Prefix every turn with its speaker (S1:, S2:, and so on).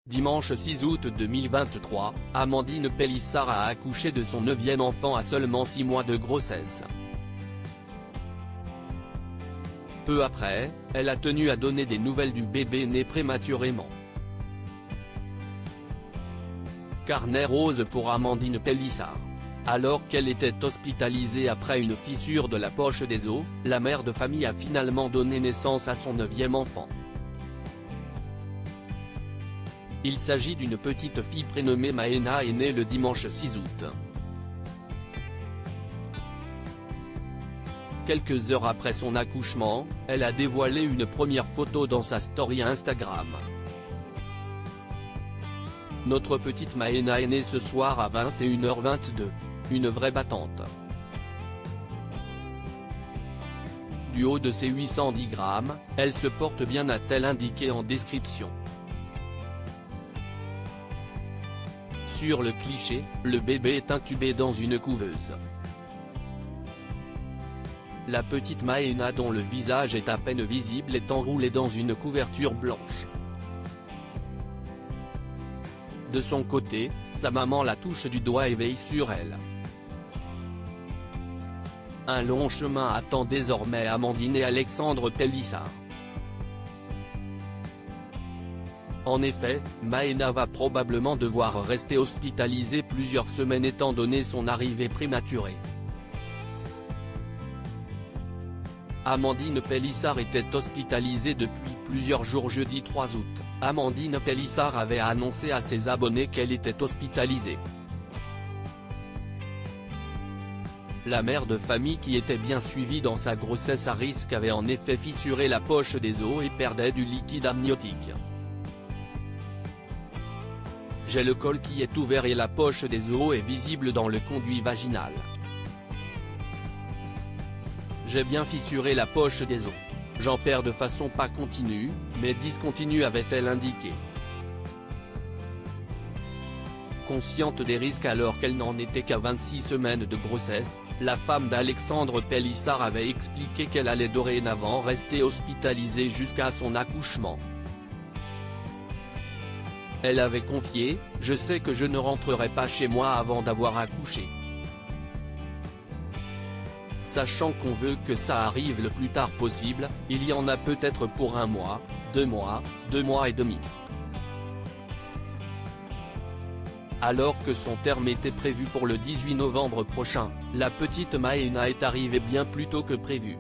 S1: Dimanche 6 août 2023, Amandine Pélissard a accouché de son 9e enfant à seulement 6 mois de grossesse. Peu après, elle a tenu à donner des nouvelles du bébé né prématurément. Carnet rose pour Amandine Pélissard. Alors qu'elle était hospitalisée après une fissure de la poche des os, la mère de famille a finalement donné naissance à son 9e enfant. Il s'agit d'une petite fille prénommée Maëna et née le dimanche 6 août. Quelques heures après son accouchement, elle a dévoilé une première photo dans sa story Instagram. Notre petite Maëna est née ce soir à 21h22. Une vraie battante. Du haut de ses 810 grammes, elle se porte bien, a-t-elle indiqué en description. Sur le cliché, le bébé est intubé dans une couveuse. La petite Maëna, dont le visage est à peine visible, est enroulée dans une couverture blanche. De son côté, sa maman la touche du doigt et veille sur elle. Un long chemin attend désormais Amandine et Alexandre Pélissard. En effet, Maëna va probablement devoir rester hospitalisée plusieurs semaines étant donné son arrivée prématurée. Amandine Pélissard était hospitalisée depuis plusieurs jours. Jeudi 3 août, Amandine Pélissard avait annoncé à ses abonnés qu'elle était hospitalisée. La mère de famille, qui était bien suivie dans sa grossesse à risque, avait en effet fissuré la poche des os et perdait du liquide amniotique. J'ai le col qui est ouvert et la poche des os est visible dans le conduit vaginal. J'ai bien fissuré la poche des os. J'en perds de façon pas continue, mais discontinue, avait-elle indiqué. Consciente des risques alors qu'elle n'en était qu'à 26 semaines de grossesse, la femme d'Alexandre Pélissard avait expliqué qu'elle allait dorénavant rester hospitalisée jusqu'à son accouchement. Elle avait confié « Je sais que je ne rentrerai pas chez moi avant d'avoir accouché. Sachant qu'on veut que ça arrive le plus tard possible, il y en a peut-être pour 1 mois, 2 mois, 2 mois et demi. » Alors que son terme était prévu pour le 18 novembre prochain, la petite Maëna est arrivée bien plus tôt que prévu.